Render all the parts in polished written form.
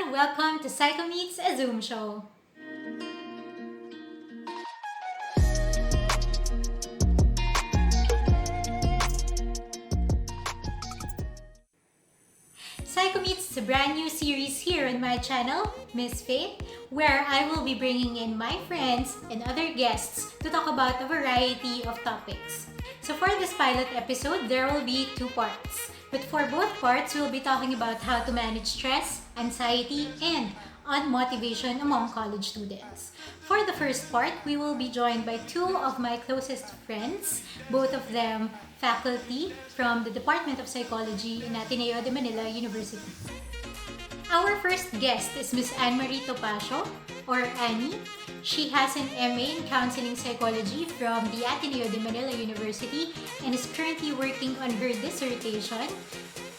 everyone! Welcome to Psychomeets, a Zoom show. Psychomeets is a brand new series here on my channel, Ms. Faye, where I will be bringing in my friends and other guests to talk about a variety of topics. So for this pilot episode, there will be two parts. But for both parts, we'll be talking about how to manage stress, anxiety, and on motivation among college students. For the first part, we will be joined by two of my closest friends, both of them faculty from the Department of Psychology in Ateneo de Manila University. Our first guest is Ms. Marie Topacio, or Annie. She has an MA in Counseling Psychology from the Ateneo de Manila University and is currently working on her dissertation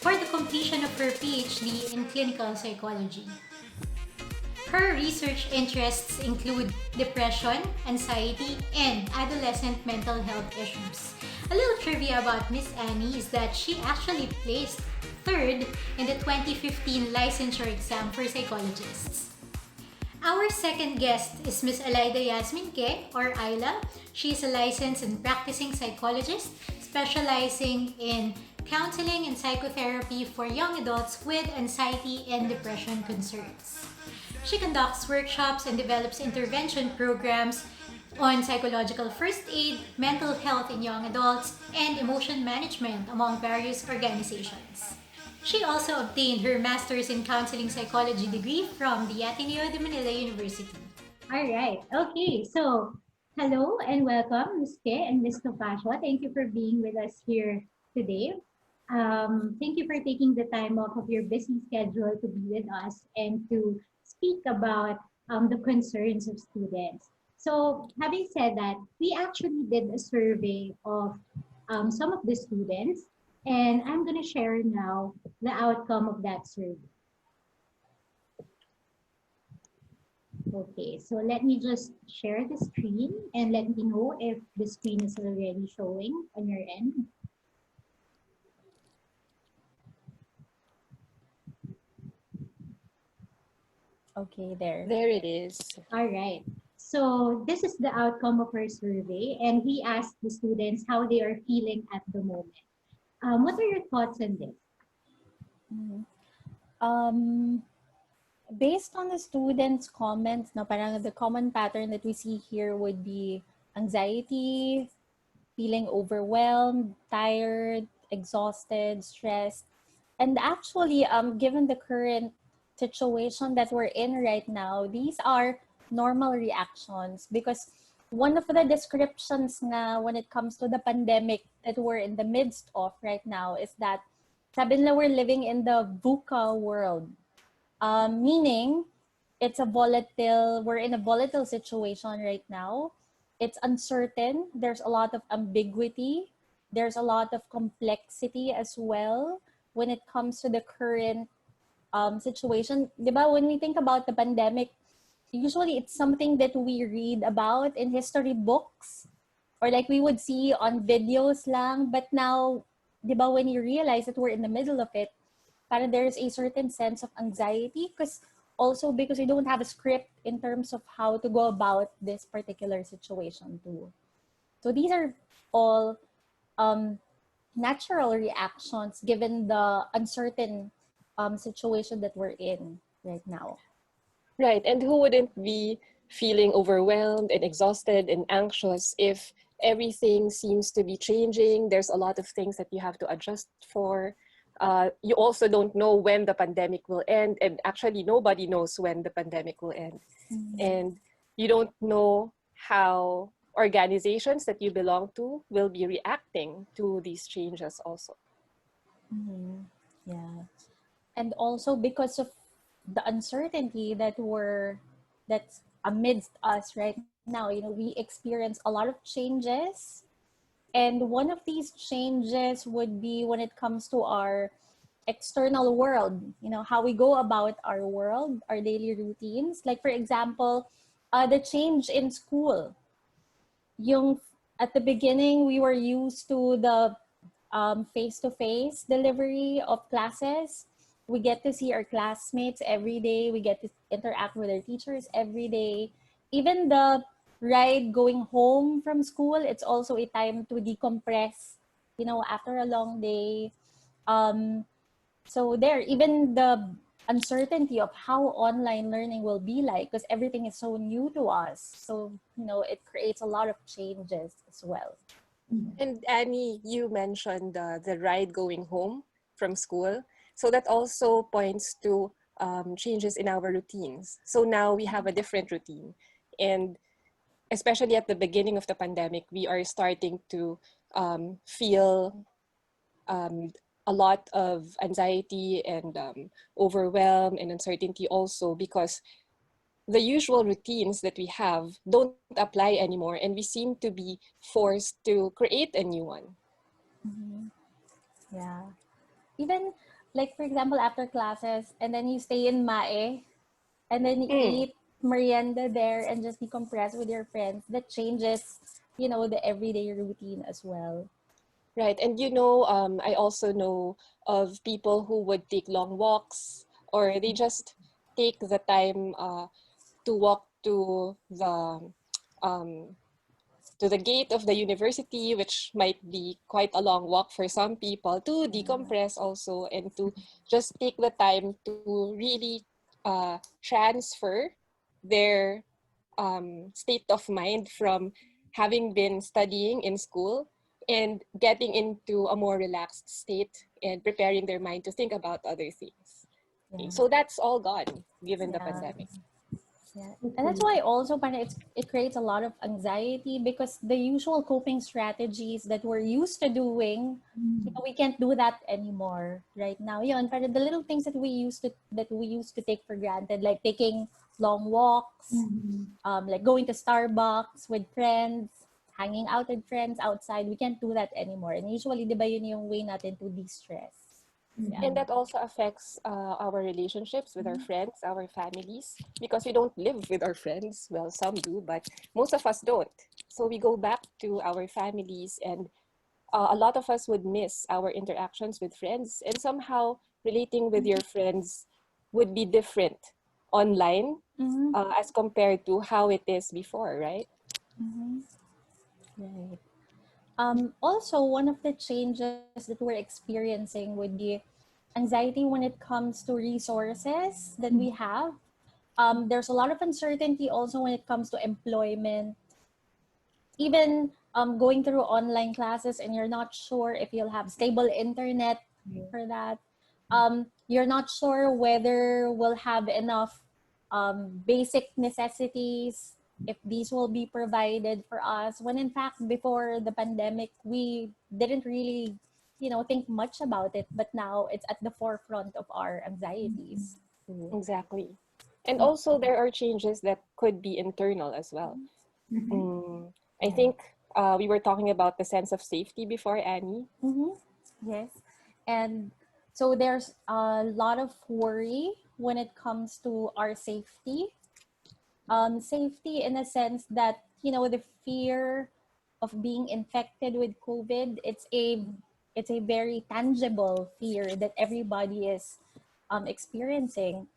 for the completion of her PhD in Clinical Psychology. Her research interests include depression, anxiety, and adolescent mental health issues. A little trivia about Miss Annie is that she actually placed third in the 2015 licensure exam for psychologists. Our second guest is Ms. Alyda Yasmin Keh, or Ayla. She is a licensed and practicing psychologist specializing in counseling and psychotherapy for young adults with anxiety and depression concerns. She conducts workshops and develops intervention programs on psychological first aid, mental health in young adults, and emotion management among various organizations. She also obtained her Master's in Counseling Psychology degree from the Ateneo de Manila University. All right. Okay. So, hello and welcome, Ms. Ke and Ms. Topacio. Thank you for being with us here today. Thank you for taking the time off of your busy schedule to be with us and to speak about the concerns of students. So, having said that, we actually did a survey of some of the students, and I'm going to share now the outcome of that survey. Okay, so let me just share the screen and let me know if the screen is already showing on your end. Okay, there. There it is. All right. So this is the outcome of our survey, and we asked the students how they are feeling at the moment. What are your thoughts on this? Um, Based on the students' comments, no, parang the common pattern that we see here would be anxiety, feeling overwhelmed, tired, exhausted, stressed. And actually, given the current situation that we're in right now, these are normal reactions because one of the descriptions na when it comes to the pandemic that we're in the midst of right now is that sabi nila we're living in the VUCA world. Meaning we're in a volatile situation right now. It's uncertain. There's a lot of ambiguity. There's a lot of complexity as well when it comes to the current situation. Diba, when we think about the pandemic, usually it's something that we read about in history books or like we would see on videos lang. But now, diba, when you realize that we're in the middle of it, parang there's a certain sense of anxiety because we don't have a script in terms of how to go about this particular situation too. So these are all natural reactions given the uncertain situation that we're in right now. Right, and who wouldn't be feeling overwhelmed and exhausted and anxious if everything seems to be changing? There's a lot of things that you have to adjust for. You also don't know when the pandemic will end, and actually nobody knows when the pandemic will end. Mm-hmm. And you don't know how organizations that you belong to will be reacting to these changes also. Mm-hmm. Yeah. And also because of the uncertainty that's amidst us right now, we experience a lot of changes. And one of these changes would be when it comes to our external world, how we go about our world, our daily routines. Like, for example, the change in school. At the beginning, we were used to the face-to-face delivery of classes. we get to see our classmates every day. We get to interact with our teachers every day. Even the ride going home from school, it's also a time to decompress, after a long day. So there, even the uncertainty of how online learning will be like, because everything is so new to us. So, it creates a lot of changes as well. And Annie, you mentioned the ride going home from school. So that also points to changes in our routines. So now we have a different routine. And especially at the beginning of the pandemic, we are starting to feel a lot of anxiety and overwhelm and uncertainty also, because the usual routines that we have don't apply anymore, and we seem to be forced to create a new one. Yeah. Even like, for example, after classes, and then you stay in Mae, and then you eat merienda there and just decompress with your friends. That changes, the everyday routine as well. Right. And I also know of people who would take long walks, or they just take the time to walk um, to the gate of the university, which might be quite a long walk for some people, to decompress also, and to just take the time to really transfer their state of mind from having been studying in school and getting into a more relaxed state and preparing their mind to think about other things. Yeah. So that's all gone given the Yeah. pandemic. Yeah. And that's why also it creates a lot of anxiety, because the usual coping strategies that we're used to doing, we can't do that anymore right now. And the little things that we used to take for granted, like taking long walks, like going to Starbucks with friends, hanging out with friends outside, we can't do that anymore. And usually, di ba, yun yung way natin to de-stress. Yeah. And that also affects our relationships with our friends, our families, because we don't live with our friends. Well, some do, but most of us don't. So we go back to our families, and a lot of us would miss our interactions with friends, and somehow relating with your friends would be different online as compared to how it is before, right? Right. Also, one of the changes that we're experiencing would be anxiety when it comes to resources that we have. There's a lot of uncertainty also when it comes to employment. Even going through online classes, and you're not sure if you'll have stable internet for that. You're not sure whether we'll have enough basic necessities, if these will be provided for us. When in fact, before the pandemic, we didn't really, think much about it. But now it's at the forefront of our anxieties. Exactly. And also, there are changes that could be internal as well. I think we were talking about the sense of safety before, Annie. Yes. And so there's a lot of worry when it comes to our safety. Safety in a sense that, the fear of being infected with COVID, it's a very tangible fear that everybody is experiencing.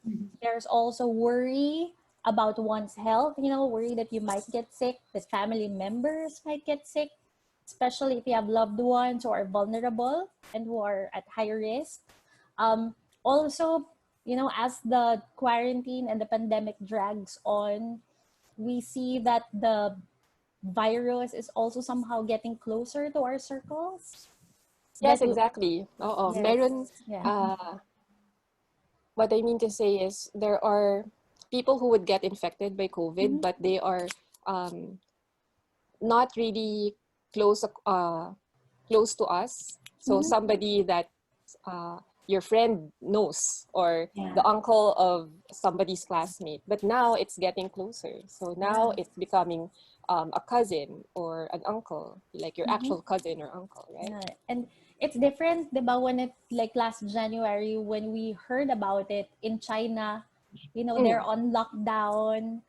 There's also worry about one's health, worry that you might get sick, that family members might get sick, especially if you have loved ones who are vulnerable and who are at high risk. Also, as the quarantine and the pandemic drags on, we see that the virus is also somehow getting closer to our circles. Yes, That exactly. Oo, yes, meron, yeah. what I mean to say is there are people who would get infected by COVID, but they are um, not really close close to us. So somebody that your friend knows, or the uncle of somebody's classmate. But now it's getting closer. So now it's becoming a cousin or an uncle, like your actual cousin or uncle, right? Yeah. And it's different, diba, when it, like last January, when we heard about it in China, they're on lockdown,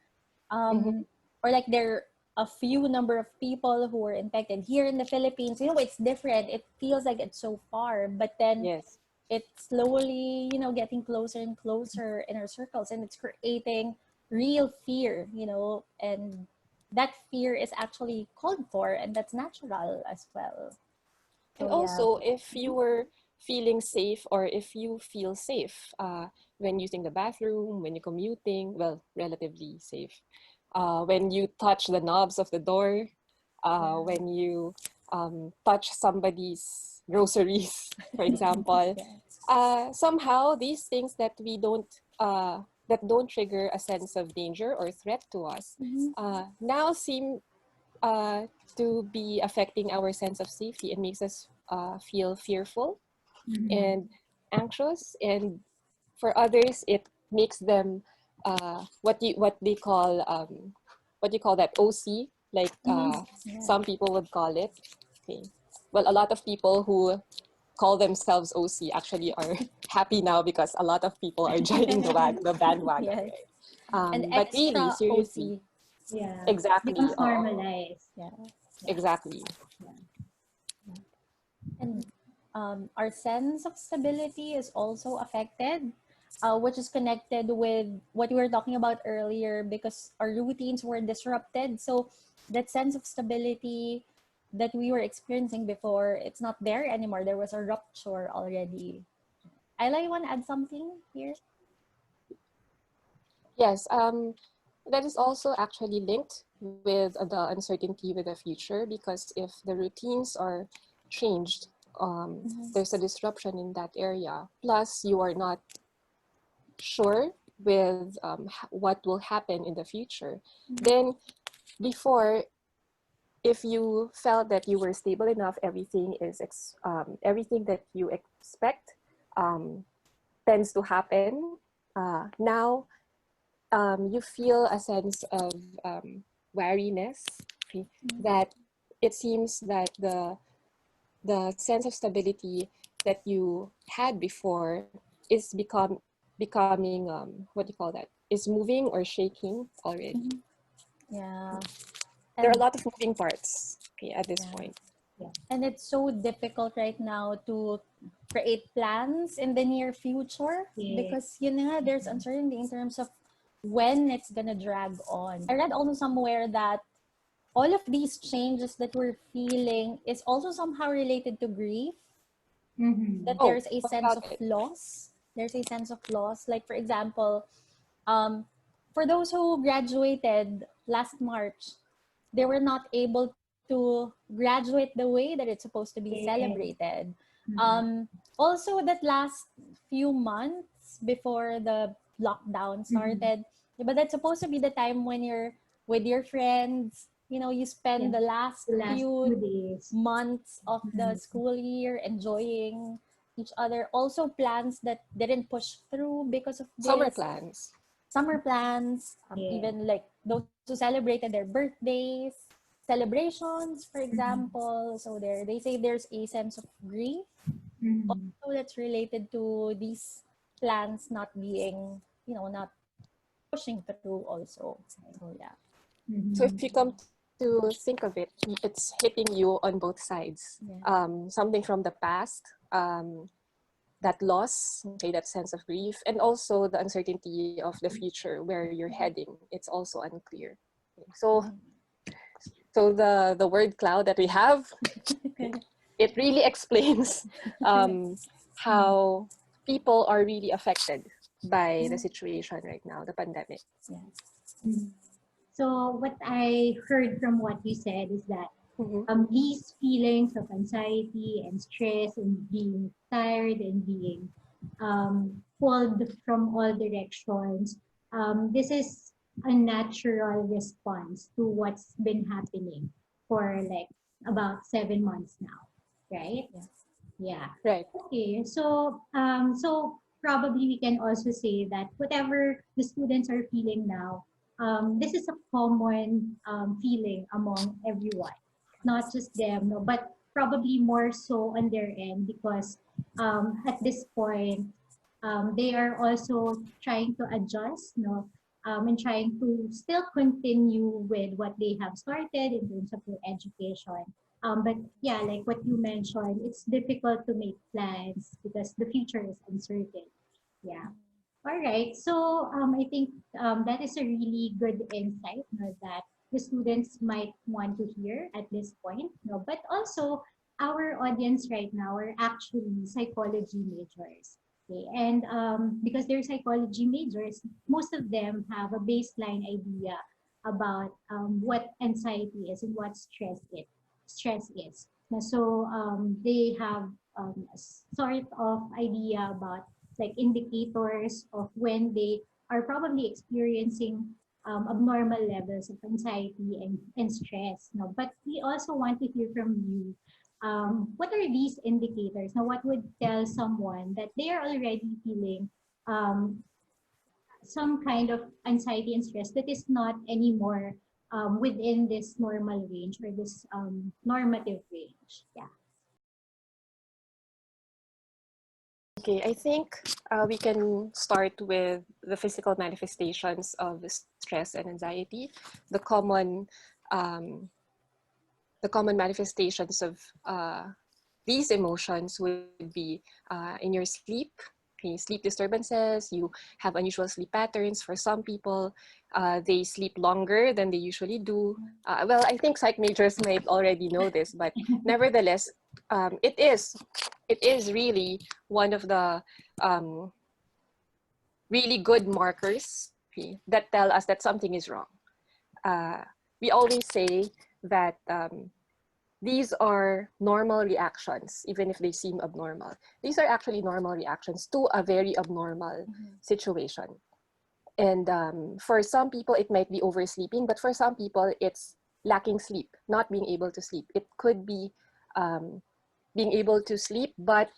Mm-hmm. or like there are a few number of people who were infected. Here in the Philippines, it's different. It feels like it's so far, but then Yes. it's slowly, getting closer and closer in our circles, and it's creating real fear, and that fear is actually called for, and that's natural as well. And So yeah. also, if you were feeling safe, or if you feel safe when using the bathroom, when you're commuting, well, relatively safe. When you touch the knobs of the door, when you touch somebody's groceries, for example, somehow these things that we don't that don't trigger a sense of danger or threat to us now seem to be affecting our sense of safety, and makes us feel fearful and anxious. And for others, it makes them what they call what do you call that, OC, like some people would call it. Okay. Well, a lot of people who call themselves OC actually are happy now because a lot of people are joining the bandwagon. Yes. Right? And But really, extra seriously, OC. Yeah. exactly. Becomes normalized. Yeah. Exactly. And our sense of stability is also affected, which is connected with what we were talking about earlier, because our routines were disrupted. So that sense of stability that we were experiencing before, it's not there anymore. There was a rupture already. Ayla, you want to add something here? Yes, that is also actually linked with the uncertainty with the future, because if the routines are changed, there's a disruption in that area. Plus, you are not sure with what will happen in the future. Then, before, if you felt that you were stable enough, everything is everything that you expect tends to happen. Now, you feel a sense of wariness, okay, that it seems that the sense of stability that you had before is becoming what do you call that, is moving or shaking already. Yeah. There are a lot of moving parts, okay, at this point. And it's so difficult right now to create plans in the near future because there's uncertainty in terms of when it's gonna drag on. I read also somewhere that all of these changes that we're feeling is also somehow related to grief. That Oh, there's a what sense about of it? loss. There's a sense of loss. Like for example, for those who graduated last March, they were not able to graduate the way that it's supposed to be celebrated. Also, that last few months before the lockdown started, but that's supposed to be the time when you're with your friends. You spend the last few days. months of the school year enjoying each other. Also, plans that didn't push through because of Summer this. plans. Summer plans, even like those who celebrated their birthdays, celebrations, for example. So they say there's a sense of grief also that's related to these plans not being, not pushing through also. So yeah. So if you come to think of it, it's hitting you on both sides. Something from the past, that loss, okay, that sense of grief, and also the uncertainty of the future, where you're heading. It's also unclear. So, the word cloud that we have, it really explains how people are really affected by the situation right now, the pandemic. So what I heard from what you said is that Mm-hmm. these feelings of anxiety and stress and being tired and being pulled from all directions, this is a natural response to what's been happening for like about 7 months now, right? Yeah. Right. Okay. So probably we can also say that whatever the students are feeling now, this is a common feeling among everyone, not just them, no, but probably more so on their end because at this point, they are also trying to adjust, no, and trying to still continue with what they have started in terms of their education. But yeah, like what you mentioned, it's difficult to make plans because the future is uncertain. Yeah. All right. So I think that is a really good insight, no, that the students might want to hear at this point. No, but also our audience right now are actually psychology majors. Okay. And because they're psychology majors, most of them have a baseline idea about what anxiety is and what stress is. Na, so they have a sort of idea about like indicators of when they are probably experiencing abnormal levels of anxiety and stress. No? But we also want to hear from you. What are these indicators? Now, what would tell someone that they are already feeling um, some kind of anxiety and stress that is not anymore within this normal range or this normative range? Yeah. Okay, I think we can start with the physical manifestations of stress and anxiety. The common, um, the common manifestations of these emotions would be in your sleep. Okay, sleep disturbances. You have unusual sleep patterns. For some people, they sleep longer than they usually do. Well, I think psych majors might already know this, but nevertheless, it is really one of the um, really good markers, okay, that tell us that something is wrong. We always say that these are normal reactions, even if they seem abnormal. These are actually normal reactions to a very abnormal situation. And for some people, it might be oversleeping, but for some people, it's lacking sleep, not being able to sleep. It could be being able to sleep, but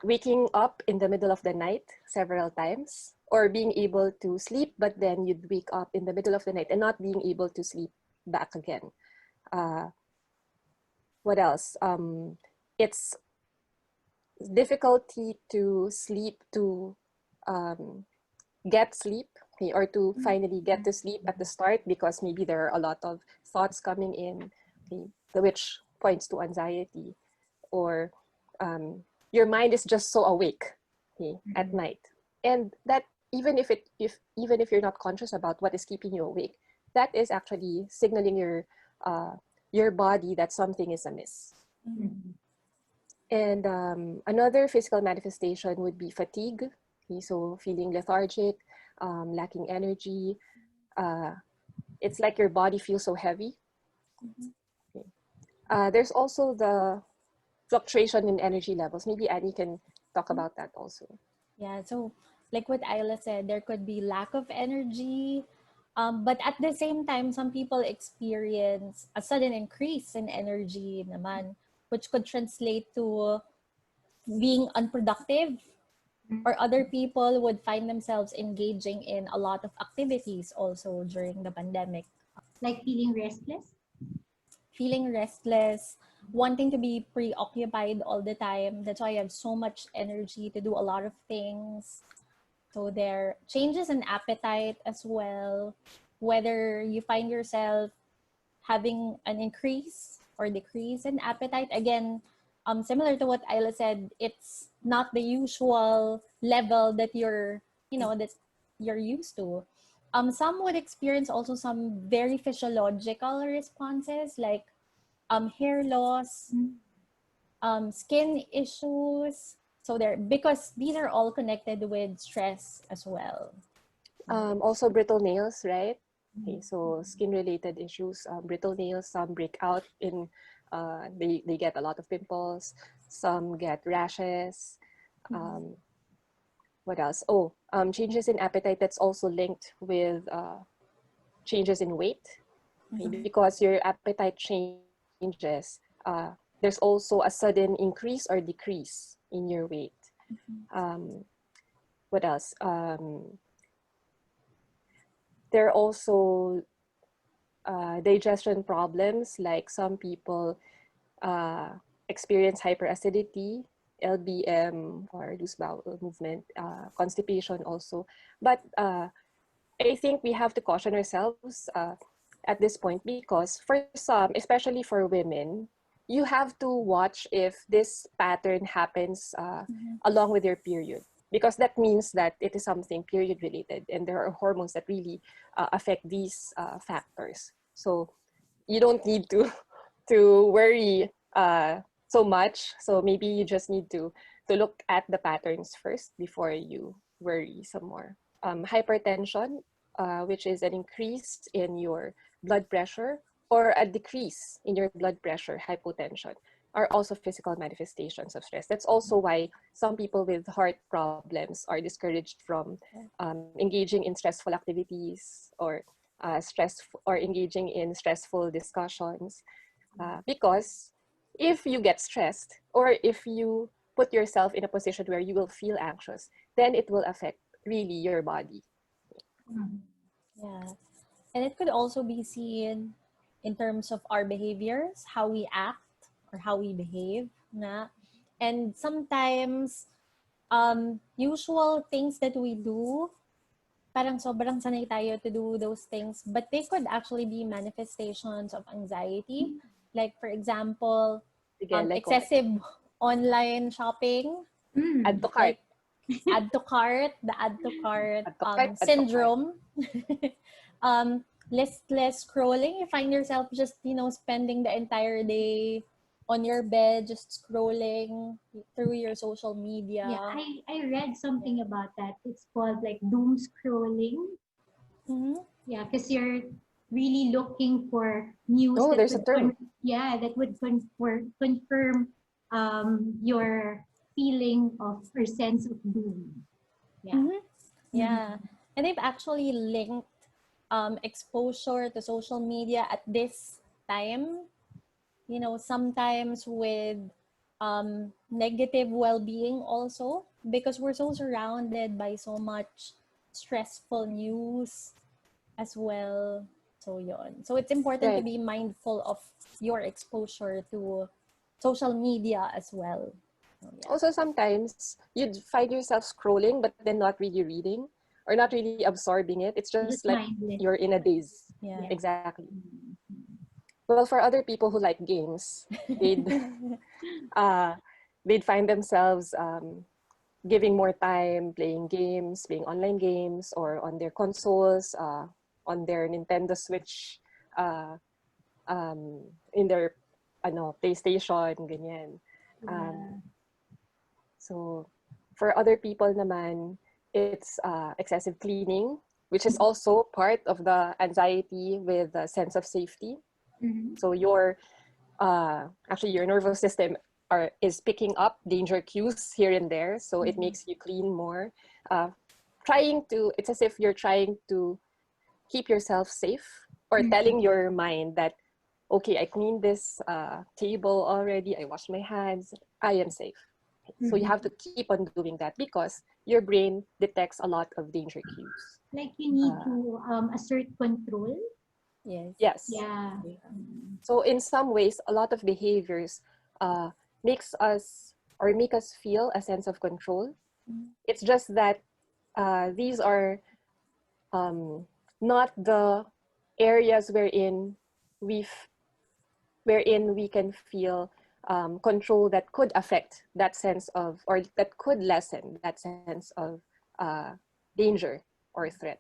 waking up in the middle of the night several times, or being able to sleep, but then you'd wake up in the middle of the night and not being able to sleep back again. What else? It's difficulty to sleep, to um, get sleep, okay, or to finally get to sleep at the start, because maybe there are a lot of thoughts coming in, okay, which points to anxiety, or your mind is just so awake, okay, at night, and that even if you're not conscious about what is keeping you awake, that is actually signaling your body that something is amiss. And another physical manifestation would be fatigue. Okay, so feeling lethargic, lacking energy. It's like your body feels so heavy. Okay. There's also the fluctuation in energy levels. Maybe Annie can talk about that also. Yeah, so like what Ayla said, there could be lack of energy, but at the same time, some people experience a sudden increase in energy naman, which could translate to being unproductive, or other people would find themselves engaging in a lot of activities also during the pandemic. Like feeling restless? Feeling restless, wanting to be preoccupied all the time. That's why I have so much energy to do a lot of things. So there are changes in appetite as well, whether you find yourself having an increase or decrease in appetite. Again, similar to what Ayla said, it's not the usual level that that you're used to. Some would experience also some very physiological responses like hair loss, skin issues. So there, because these are all connected with stress as well. Also brittle nails, right? Okay, so skin-related issues, brittle nails, some break out in, they get a lot of pimples, some get rashes. What else? Oh, changes in appetite, that's also linked with changes in weight. Okay, because your appetite changes, there's also a sudden increase or decrease in your weight. What else? There are also digestion problems, like some people experience hyperacidity, LBM, or loose bowel movement, constipation also. But I think we have to caution ourselves. at this point, because for some, especially for women, you have to watch if this pattern happens along with your period, because that means that it is something period related, and there are hormones that really affect these factors. So you don't need to to worry so much. So maybe you just need to look at the patterns first before you worry some more. Hypertension, which is an increase in your blood pressure or a decrease in your blood pressure, hypotension, are also physical manifestations of stress. That's also why some people with heart problems are discouraged from engaging in stressful activities, or engaging in stressful discussions, because if you get stressed, or if you put yourself in a position where you will feel anxious, then it will affect really your body. Yeah. And it could also be seen in terms of our behaviors, how we act or how we behave. Na? And sometimes, usual things that we do, parang sobrang sanay tayo to do those things, but they could actually be manifestations of anxiety. Like, for example, Again, like what? excessive online shopping, Add to cart. like add to cart, the add to cart Add to cart, add to cart. syndrome. Listless scrolling. You find yourself just, spending the entire day on your bed, just scrolling through your social media. Yeah, I read something about that. It's called like doom scrolling. Mhm. Yeah, because you're really looking for news Oh, that there's a would term. that would confirm your feeling of or sense of doom. Yeah. Mhm. Yeah. And they've actually linked exposure to social media at this time, sometimes with negative well-being also, because we're so surrounded by so much stressful news as well. So yon. So it's important to Right. be mindful of your exposure to social media as well. So, yeah. Also, sometimes you'd find yourself scrolling, but then not really reading or not really absorbing it. It's just Just like mindless. you're in a daze. Yeah. Exactly. Well, for other people who like games, they'd they'd find themselves giving more time playing games, playing online games, or on their consoles, on their Nintendo Switch, in their PlayStation, ganyan. So for other people naman, it's excessive cleaning, which is also part of the anxiety with a sense of safety. So actually your nervous system is picking up danger cues here and there, so it makes you clean more. It's as if you're trying to keep yourself safe, or telling your mind that, okay, I cleaned this table already, I washed my hands, I am safe. So you have to keep on doing that because your brain detects a lot of danger cues. Like you need to assert control. Yes. Yes. Yeah. So in some ways, a lot of behaviors make us feel a sense of control. It's just that these are not the areas wherein we can feel control that could affect that sense of, or that could lessen that sense of danger or threat.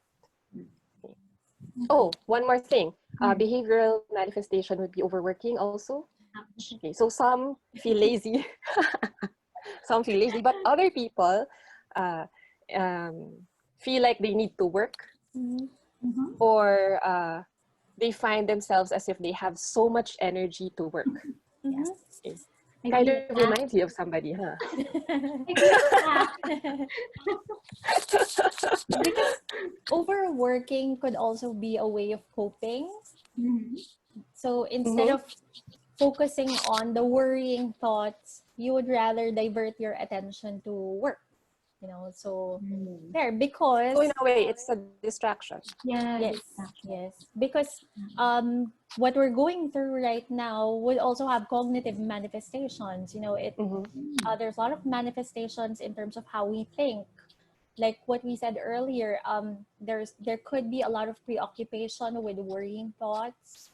Oh, one more thing. Behavioral manifestation would be overworking also. Okay, so some feel lazy. Some feel lazy, but other people uh, feel like they need to work, or they find themselves as if they have so much energy to work. Okay. Kind of reminds you of somebody, huh? Because overworking could also be a way of coping. So instead of focusing on the worrying thoughts, you would rather divert your attention to work. So there, because So in a way, it's a distraction. Yeah. yes, because what we're going through right now would also have cognitive manifestations. There's a lot of manifestations in terms of how we think, like what we said earlier, there could be a lot of preoccupation with worrying thoughts.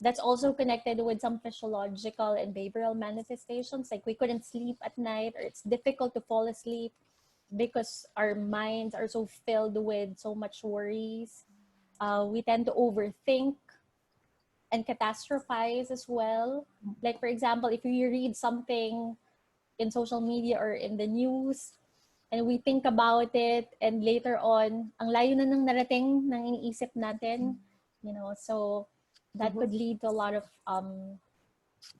That's also connected with some physiological and behavioral manifestations, like we couldn't sleep at night, or it's difficult to fall asleep because our minds are so filled with so much worries. We tend to overthink and catastrophize as well. Like, for example, if you read something in social media or in the news, and we think about it, and later on, ang layo na ng narating ng iniisip natin, so that could lead to a lot of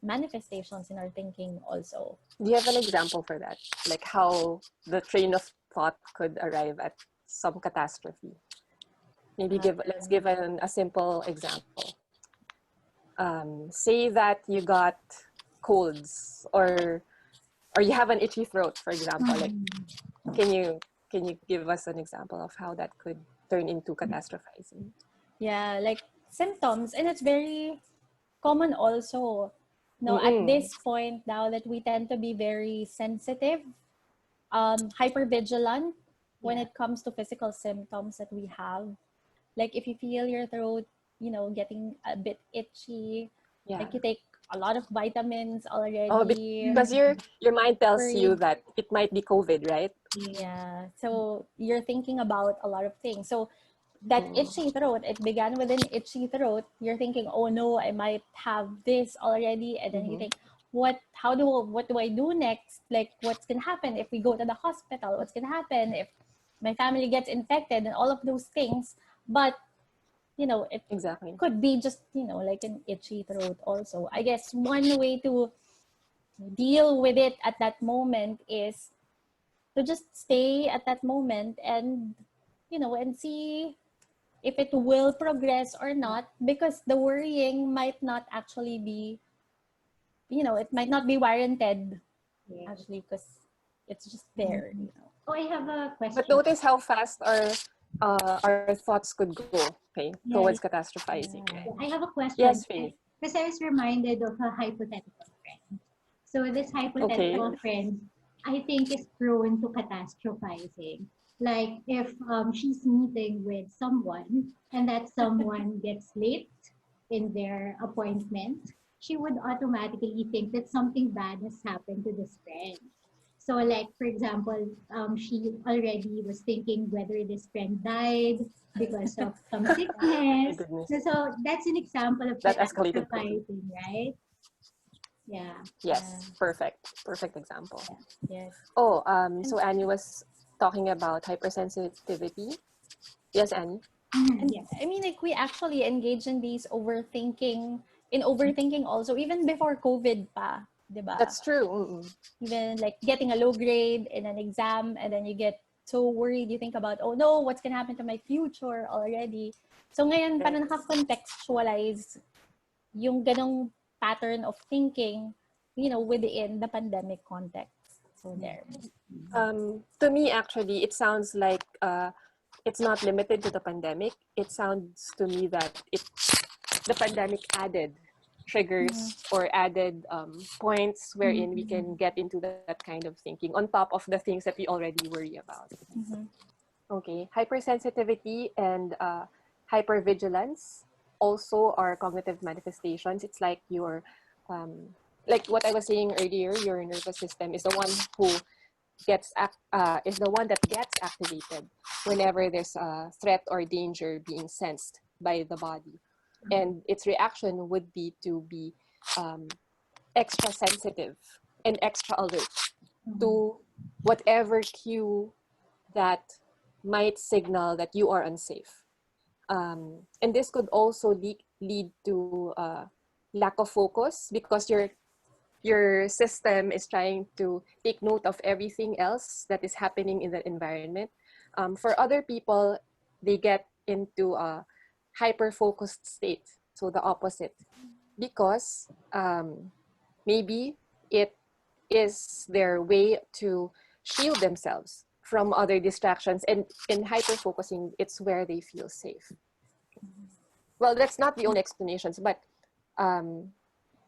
manifestations in our thinking also. Do you have an example for that? Like how the train of thought could arrive at some catastrophe? Maybe let's give a simple example. Say that you got colds, or you have an itchy throat, for example. Like, can you give us an example of how that could turn into catastrophizing? Yeah, like symptoms, and it's very common also. At this point now that we tend to be very sensitive, hypervigilant when it comes to physical symptoms that we have. Like if you feel your throat, getting a bit itchy, like you take a lot of vitamins already. Oh, because your mind tells you that it might be COVID, right? Yeah. So you're thinking about a lot of things. So that itchy throat, it began with an itchy throat. You're thinking, oh no, I might have this already. And then you think, what do I do next? Like, what's going to happen if we go to the hospital? What's going to happen if my family gets infected, and all of those things? But, it exactly could be just, like an itchy throat also. I guess one way to deal with it at that moment is to just stay at that moment and, and see if it will progress or not, because the worrying might not actually be, it might not be warranted, actually, because it's just there. Oh, I have a question. But notice how fast our thoughts could go, towards catastrophizing. Yeah. Right? I have a question. Yes, Faith. Because I was reminded of a hypothetical friend. So this hypothetical friend, I think, is prone to catastrophizing. Like if she's meeting with someone and that someone gets late in their appointment, she would automatically think that something bad has happened to this friend. So like, for example, she already was thinking whether this friend died because of some sickness. So that's an example of that escalated, right? Yeah. Yes, perfect example. Yes. Oh, so Annie was talking about hypersensitivity. Yes, Annie. And I mean, like, we actually engage in these overthinking also, even before COVID pa, diba? That's true. Even like getting a low grade in an exam, and then you get so worried, you think about, oh no, what's gonna happen to my future already. So ngayon, parang naka-contextualize yung ganong pattern of thinking, within the pandemic context. So there. To me, actually, it sounds like it's not limited to the pandemic. It sounds to me that the pandemic added triggers or added points wherein we can get into that kind of thinking on top of the things that we already worry about. Okay, hypersensitivity and hypervigilance also are cognitive manifestations. It's like your, like what I was saying earlier, your nervous system is the one who is the one that gets activated whenever there's a threat or danger being sensed by the body. And its reaction would be to be extra sensitive and extra alert to whatever cue that might signal that you are unsafe. And this could also lead to lack of focus, because your system is trying to take note of everything else that is happening in the environment. For other people, they get into a hyper-focused state, so the opposite, because maybe it is their way to shield themselves from other distractions, and in hyper-focusing, it's where they feel safe. Well, that's not the only explanations, but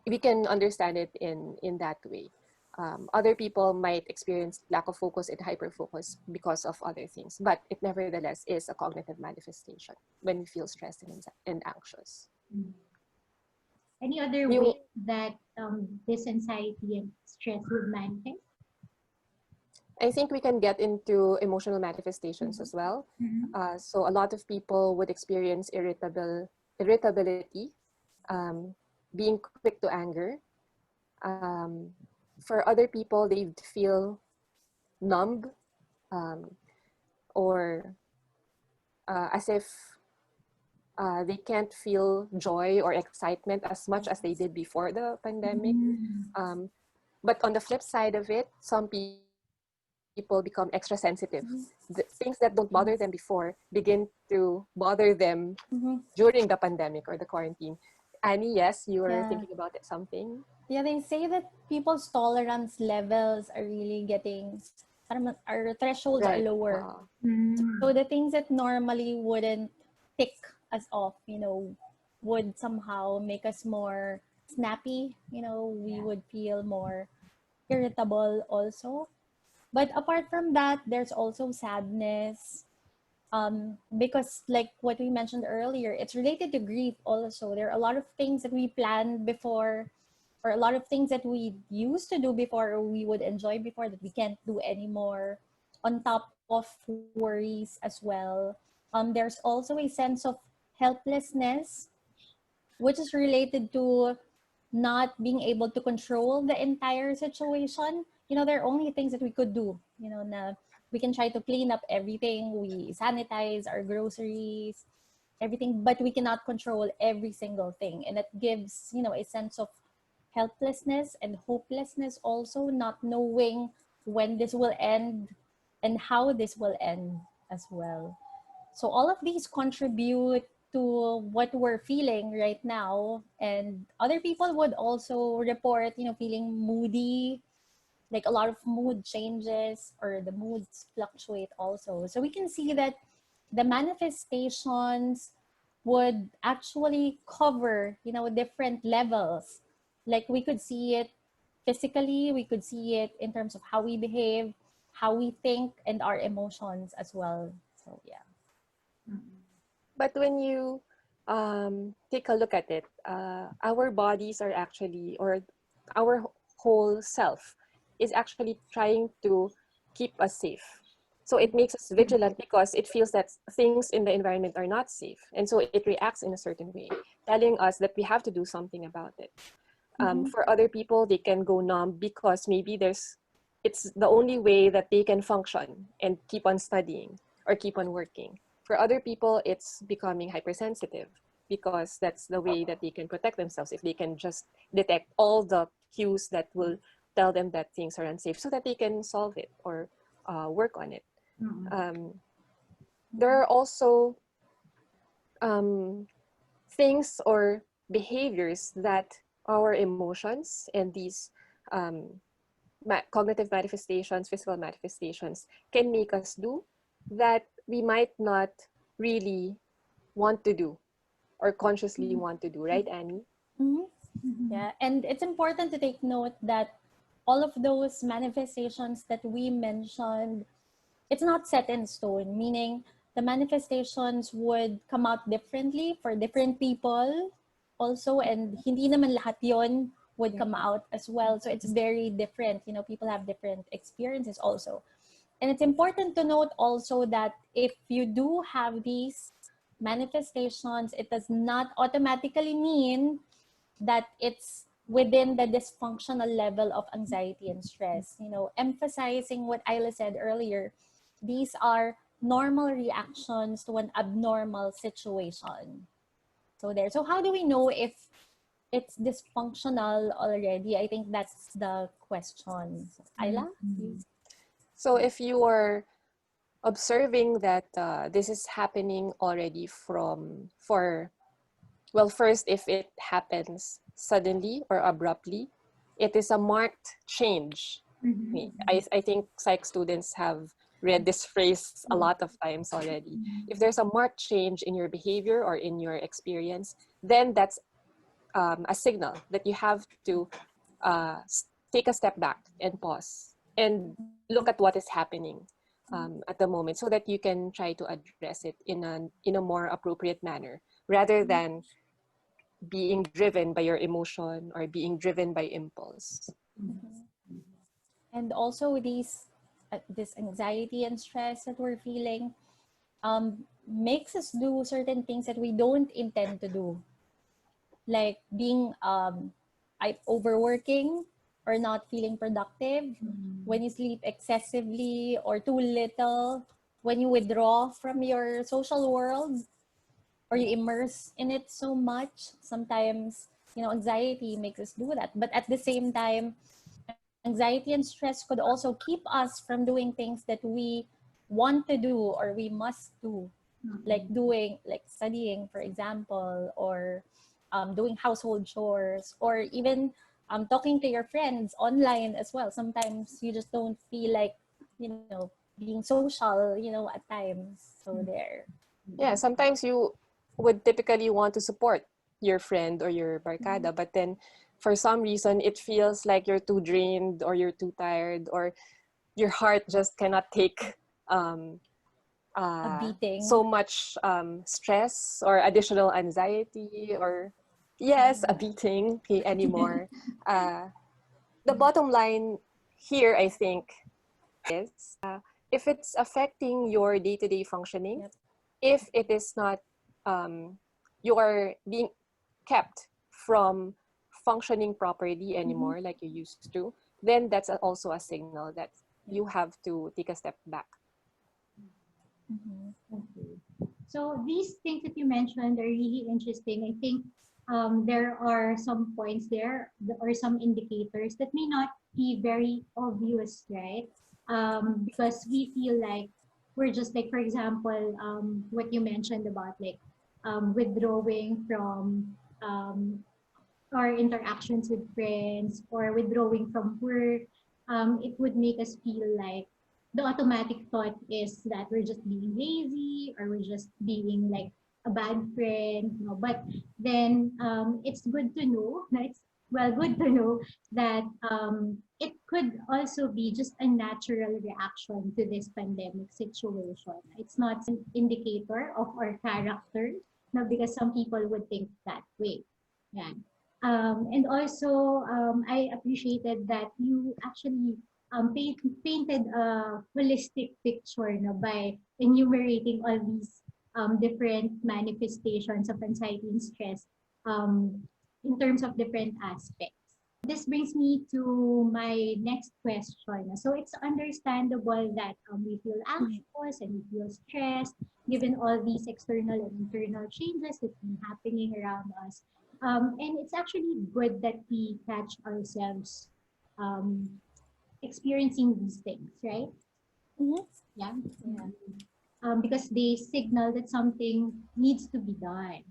we can understand it in that way. Other people might experience lack of focus and hyperfocus because of other things, but it nevertheless is a cognitive manifestation when we feel stressed and anxious. Any other You- way that this anxiety and stress would manifest? I think we can get into emotional manifestations as well. So a lot of people would experience irritability, being quick to anger. For other people, they'd feel numb, or as if they can't feel joy or excitement as much as they did before the pandemic. But on the flip side of it, some people become extra sensitive. The things that don't bother them before begin to bother them during the pandemic or the quarantine. Annie, yes, you were thinking about it, something? Yeah, they say that people's tolerance levels are really getting, our thresholds are Right. lower. So the things that normally wouldn't tick us off, would somehow make us more snappy. We would feel more irritable also. But apart from that, there's also sadness. Because like what we mentioned earlier, it's related to grief also. There are a lot of things that we planned before, or a lot of things that we used to do before, or we would enjoy before, that we can't do anymore, on top of worries as well. There's also a sense of helplessness, which is related to not being able to control the entire situation. There are only things that we could do. We can try to clean up everything, we sanitize our groceries, everything, but we cannot control every single thing. And it gives, a sense of helplessness and hopelessness also, not knowing when this will end and how this will end as well. So all of these contribute to what we're feeling right now. And other people would also report, feeling moody, like a lot of mood changes, or the moods fluctuate also. So we can see that the manifestations would actually cover, different levels. Like we could see it physically, we could see it in terms of how we behave, how we think, and our emotions as well. So yeah. But when you take a look at it, our bodies are actually, or our whole self is actually trying to keep us safe. So it makes us vigilant because it feels that things in the environment are not safe. And so it reacts in a certain way, telling us that we have to do something about it. For other people, they can go numb because maybe it's the only way that they can function and keep on studying or keep on working. For other people, it's becoming hypersensitive because that's the way that they can protect themselves, if they can just detect all the cues that will tell them that things are unsafe so that they can solve it or work on it. There are also things or behaviors that our emotions and these cognitive manifestations, physical manifestations can make us do that we might not really want to do or consciously want to do, right, Annie? Yeah, and it's important to take note that all of those manifestations that we mentioned, it's not set in stone, meaning the manifestations would come out differently for different people also, and hindi naman lahat yon would come out as well. So it's very different. People have different experiences also. And it's important to note also that if you do have these manifestations, it does not automatically mean that it's within the dysfunctional level of anxiety and stress. Emphasizing what Ayla said earlier, these are normal reactions to an abnormal situation. So how do we know if it's dysfunctional already? I think that's the question. So, Ayla? So if you are observing that this is happening already first, if it happens suddenly or abruptly, it is a marked change. I think psych students have read this phrase a lot of times already. If there's a marked change in your behavior or in your experience, then that's a signal that you have to take a step back and pause and look at what is happening at the moment, so that you can try to address it in a more appropriate manner, rather than being driven by your emotion or being driven by impulse. And also this anxiety and stress that we're feeling makes us do certain things that we don't intend to do, like being overworking or not feeling productive, when you sleep excessively or too little, when you withdraw from your social world or you immerse in it so much. Sometimes, anxiety makes us do that. But at the same time, anxiety and stress could also keep us from doing things that we want to do or we must do, like studying, for example, or doing household chores, or even talking to your friends online as well. Sometimes you just don't feel like, being social, at times. So there. Yeah, sometimes you would typically want to support your friend or your barkada, but then for some reason it feels like you're too drained or you're too tired, or your heart just cannot take A beating. so much stress or additional anxiety, or yes, a beating anymore. The bottom line here, I think, is if it's affecting your day-to-day functioning, Yep. if it is not, you are being kept from functioning properly anymore like you used to, then that's also a signal that you have to take a step back. Okay. So these things that you mentioned are really interesting. I think there are some points there or some indicators that may not be very obvious, right? Because we feel like we're just like, for example, what you mentioned about like withdrawing from our interactions with friends or withdrawing from work. It would make us feel like the automatic thought is that we're just being lazy or we're just being like a bad friend. But then it's good to know. It's good to know that it could also be just a natural reaction to this pandemic situation. It's not an indicator of our character, no, because some people would think that way. Yeah. And also, I appreciated that you actually painted a holistic picture, no, by enumerating all these different manifestations of anxiety and stress um, in terms of different aspects. This brings me to my next question. So it's understandable that we feel anxious and we feel stressed given all these external and internal changes that's been happening around us. And it's actually good that we catch ourselves um, experiencing these things, right? Yeah. Because they signal that something needs to be done.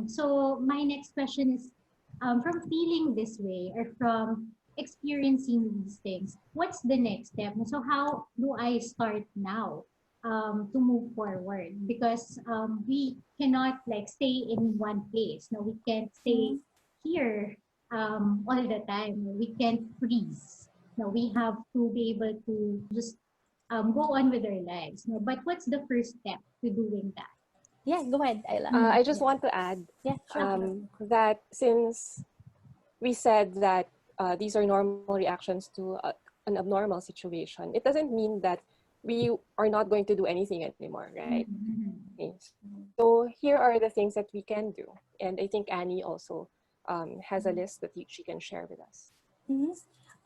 So my next question is, from feeling this way or from experiencing these things, what's the next step? So how do I start now to move forward? Because we cannot like stay in one place. No, we can't stay here all the time. We can't freeze. No, we have to be able to just go on with our lives. No, but what's the first step to doing that? Yeah, go ahead, Ayla. I just want to add that since we said that these are normal reactions to an abnormal situation, it doesn't mean that we are not going to do anything anymore, right? Okay. So here are the things that we can do. And I think Annie also has a list that she can share with us.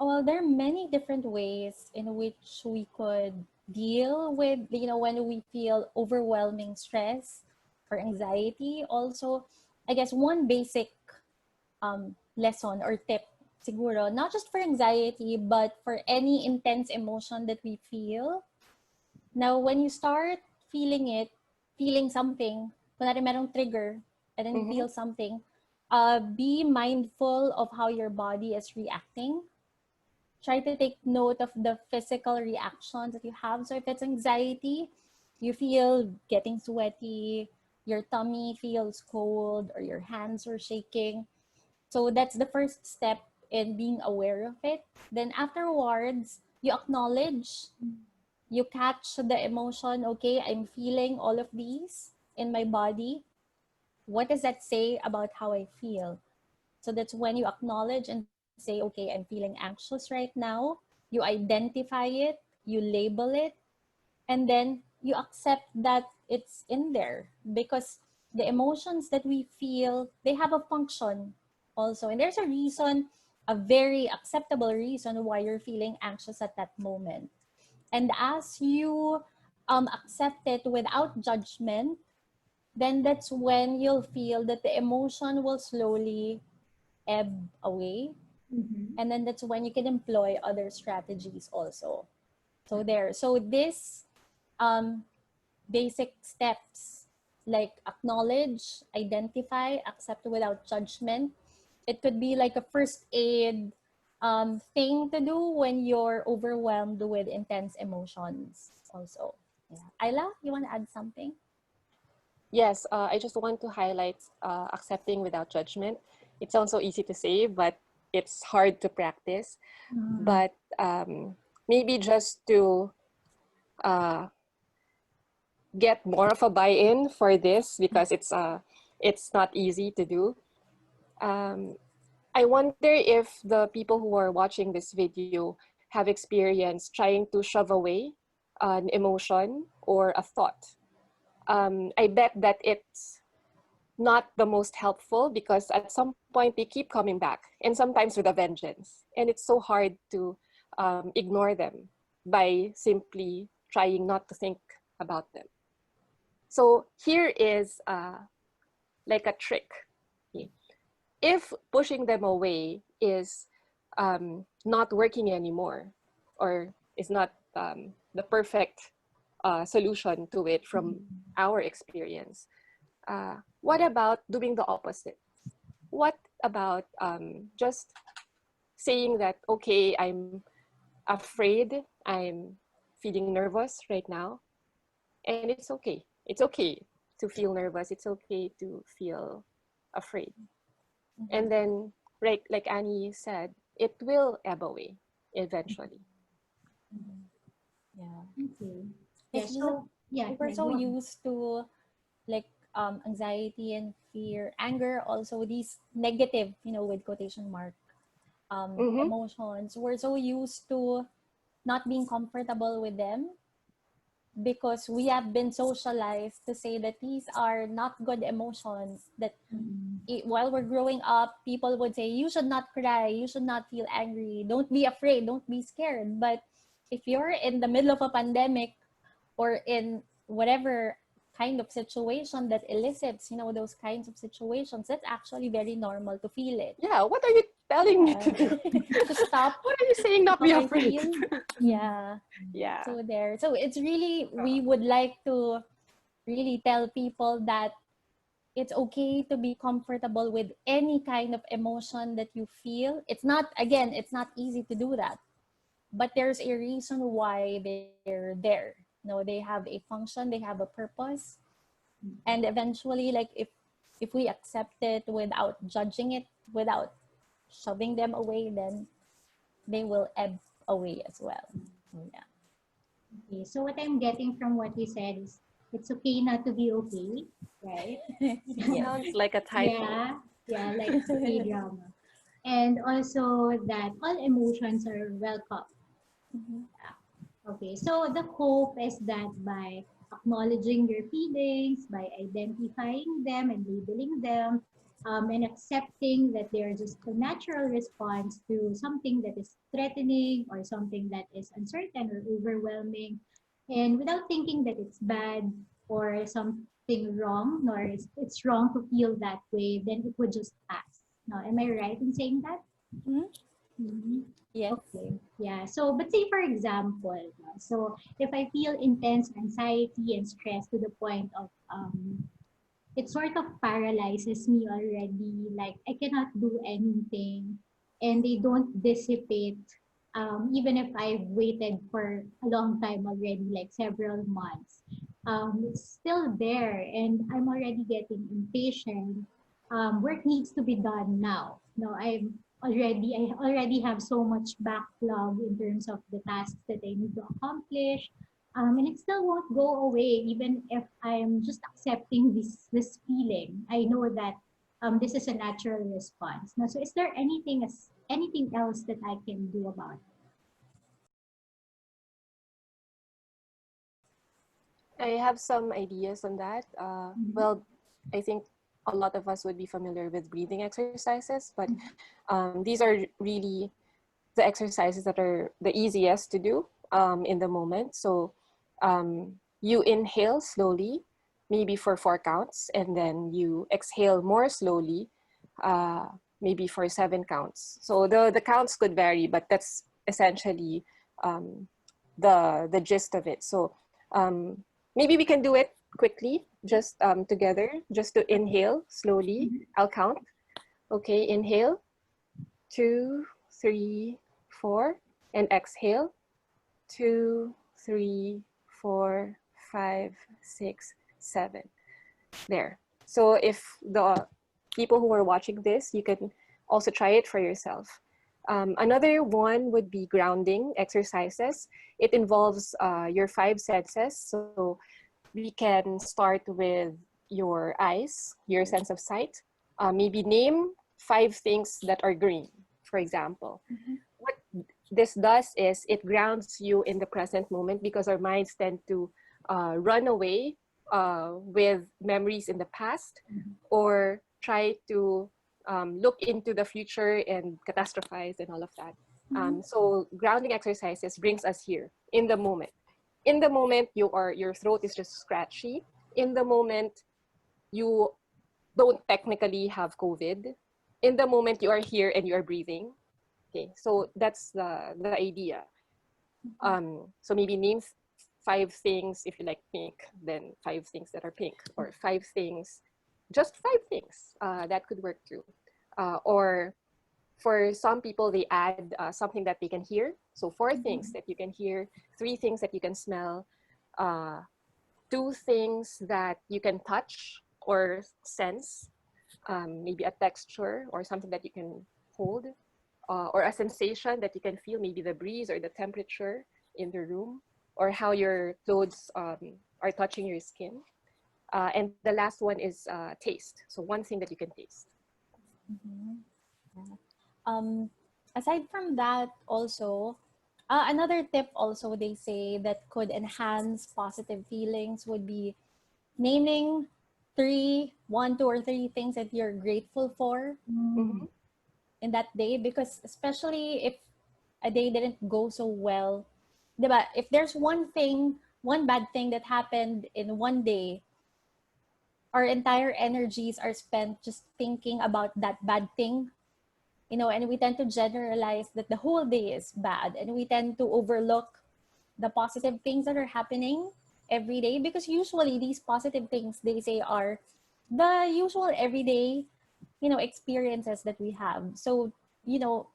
Well, there are many different ways in which we could deal with, when we feel overwhelming stress or anxiety. Also, I guess one basic lesson or tip, siguro, not just for anxiety, but for any intense emotion that we feel. Now, when you start feeling something, kunwari merong trigger, and then feel something, be mindful of how your body is reacting. Try to take note of the physical reactions that you have. So if it's anxiety, you feel getting sweaty, your tummy feels cold, or your hands are shaking. So that's the first step in being aware of it. Then afterwards, you acknowledge, you catch the emotion. Okay, I'm feeling all of these in my body. What does that say about how I feel? So that's when you acknowledge and say, okay, I'm feeling anxious right now. You identify it, you label it, and then you accept that it's in there, because the emotions that we feel, they have a function also, and there's a reason, a very acceptable reason why you're feeling anxious at that moment. And as you accept it without judgment, then that's when you'll feel that the emotion will slowly ebb away. Mm-hmm. And then that's when you can employ other strategies also. So there. So this um, basic steps, like acknowledge, identify, accept without judgment. It could be like a first aid thing to do when you're overwhelmed with intense emotions also. Yeah. Ayla, you want to add something? Yes, I just want to highlight accepting without judgment. It sounds so easy to say, but it's hard to practice. But maybe just to uh, get more of a buy-in for this, because it's not easy to do. Um, I wonder if the people who are watching this video have experienced trying to shove away an emotion or a thought. I bet that it's not the most helpful, because at some point they keep coming back, and sometimes with a vengeance. And it's so hard to ignore them by simply trying not to think about them. So here is like a trick. If pushing them away is not working anymore, or is not the perfect solution to it from our experience, what about doing the opposite? What about just saying that, okay, I'm afraid, I'm feeling nervous right now, and it's okay. It's okay to feel nervous. It's okay to feel afraid. And then, right, like Annie said, it will ebb away eventually. Yeah. Okay. Yeah, Because so, yeah, we're yeah, so go on. used to like anxiety and fear, anger, also these negative, with quotation mark, Mm-hmm. emotions. We're so used to not being comfortable with them because we have been socialized to say that these are not good emotions. That while we're growing up, people would say, you should not cry, you should not feel angry, don't be afraid, don't be scared. But if you're in the middle of a pandemic or in whatever kind of situation that elicits, those kinds of situations, that's actually very normal to feel it. Yeah, what are you telling me to do? To stop, What are you saying, not how be I afraid? feel. Yeah. Yeah. So there. So it's really, we would like to really tell people that it's okay to be comfortable with any kind of emotion that you feel. It's not, again, it's not easy to do that, but there's a reason why they're there. They have a function, they have a purpose. And eventually, like if we accept it without judging it, without shoving them away, then they will ebb away as well. So, yeah. Okay, so what I'm getting from what you said is it's okay not to be okay, right? Yes. Sounds like a typo. Yeah, yeah, like K-drama. And also that all emotions are welcome. Mhm. Okay, so the hope is that by acknowledging your feelings, by identifying them and labeling them, and accepting that they're just a natural response to something that is threatening or something that is uncertain or overwhelming, and without thinking that it's bad or something wrong, nor it's wrong to feel that way, then it would just pass. No, am I right in saying that? Mhm. Mhm. Yes. Okay. Yeah. So, but say for example, no, so if I feel intense anxiety and stress to the point of it sort of paralyzes me already. Like I cannot do anything, and they don't dissipate. Even if I've waited for a long time already, like several months, it's still there, and I'm already getting impatient. Work needs to be done now. No, I already have so much backlog in terms of the tasks that I need to accomplish. And it still won't go away even if I'm just accepting this feeling. I know that this is a natural response. Now, so is there anything else that I can do about it? I have some ideas on that. Mhm. Well, I think a lot of us would be familiar with breathing exercises, but these are really the exercises that are the easiest to do in the moment. So you inhale slowly, maybe for 4 counts, and then you exhale more slowly, uh, maybe for 7 counts. So the counts could vary, but that's essentially um, the gist of it. So um, maybe we can do it quickly, just together, just to inhale slowly. I'll count. Okay, inhale, 2, 3, 4, and exhale, 2, 3, 4, 5, 6, 7. There. So if the people who are watching this, you can also try it for yourself. Another one would be grounding exercises. It involves your 5 senses. So we can start with your eyes, your sense of sight. Maybe name 5 things that are green, for example. What this does is it grounds you in the present moment because our minds tend to run away with memories in the past or try to look into the future and catastrophize and all of that. So grounding exercises brings us here in the moment. In the moment, your throat is just scratchy. In the moment, you don't technically have COVID. In the moment, you are here and you are breathing. Okay, so that's the idea. So maybe name 5 things if you like pink, then 5 things that are pink, or 5 things, just 5 things that could work too. Or for some people, they add something that they can hear. So 4 things that you can hear, 3 things that you can smell, uh, 2 things that you can touch or sense, maybe a texture or something that you can hold, or a sensation that you can feel, maybe the breeze or the temperature in the room, or how your clothes are touching your skin. And the last one is taste. So one thing that you can taste. Mhm. Yeah. Um, Aside from that, also, another tip also they say that could enhance positive feelings would be naming one, two, or three things that you're grateful for Mm. Mm-hmm. in that day. Because especially if a day didn't go so well, diba? If there's one bad thing that happened in one day, our entire energies are spent just thinking about that bad thing, and we tend to generalize that the whole day is bad, and we tend to overlook the positive things that are happening every day, because usually these positive things they say are the usual everyday experiences that we have. So you know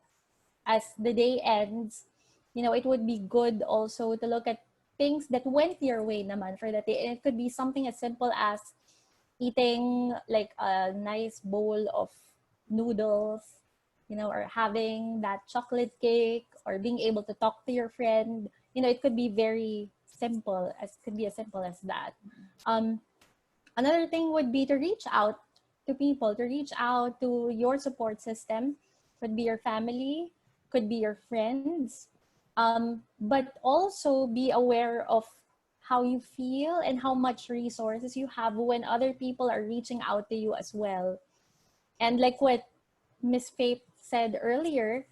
as the day ends, it would be good also to look at things that went your way naman for that day. And it could be something as simple as eating like a nice bowl of noodles, or having that chocolate cake, or being able to talk to your friend. It could be very simple, as could be as simple as that. Um, Another thing would be to reach out to people, to reach out to your support system. Could be your family, could be your friends, but also be aware of how you feel and how much resources you have when other people are reaching out to you as well. And like what Miss Faith said earlier,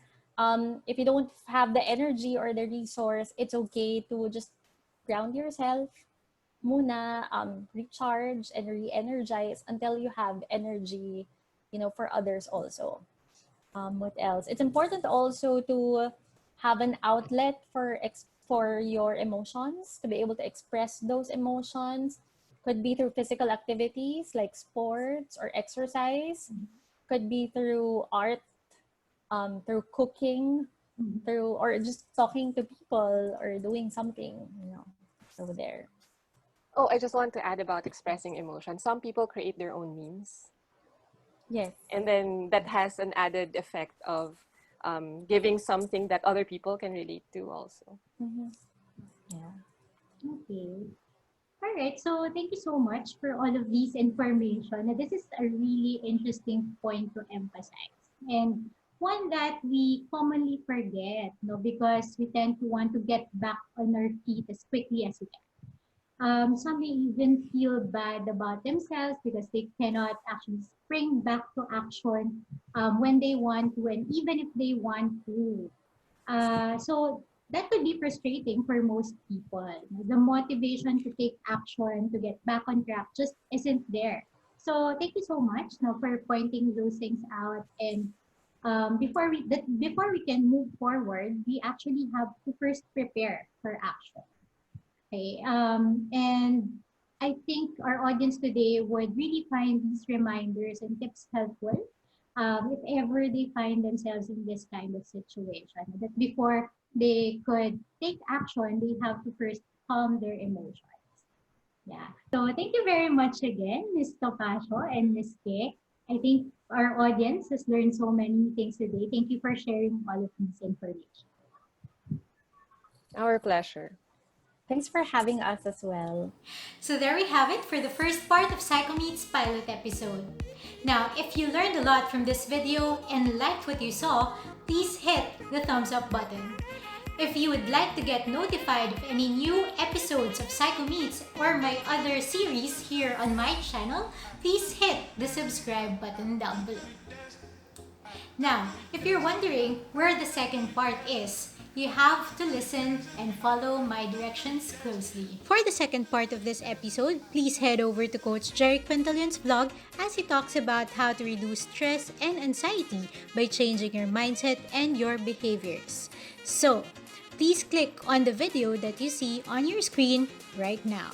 if you don't have the energy or the resource, it's okay to just ground yourself muna, recharge and re-energize until you have energy, for others also. What else? It's important also to have an outlet for your emotions, to be able to express those emotions. Could be through physical activities like sports or exercise. Could be through art, through cooking, through or just talking to people or doing something, over there. Oh, I just want to add about expressing emotion. Some people create their own memes. Yes. And then that has an added effect of giving something that other people can relate to also. Mm-hmm. Yeah. Okay. All right. So thank you so much for all of these information. Now, this is a really interesting point to emphasize, and one that we commonly forget, because we tend to want to get back on our feet as quickly as we can. Some may even feel bad about themselves because they cannot actually spring back to action when they want to, and even if they want to. So that could be frustrating for most people. The motivation to take action, to get back on track, just isn't there. So thank you so much for pointing those things out. And before we can move forward, we actually have to first prepare for action. Okay. And I think our audience today would really find these reminders and tips helpful if ever they find themselves in this kind of situation. That before they could take action, they have to first calm their emotions. Yeah. So thank you very much again, Ms. Topacio and Ms. Keh. I think our audience has learned so many things today. Thank you for sharing all of this information. Our pleasure. Thanks for having us as well. So there we have it for the first part of Psychomeets pilot episode. Now, if you learned a lot from this video and liked what you saw, please hit the thumbs up button. If you would like to get notified of any new episodes of Psychomeets or my other series here on my channel, please hit the subscribe button down below. Now, if you're wondering where the second part is, you have to listen and follow my directions closely. For the second part of this episode, please head over to Coach Jerry Quintalion's vlog as he talks about how to reduce stress and anxiety by changing your mindset and your behaviors. So, please click on the video that you see on your screen right now.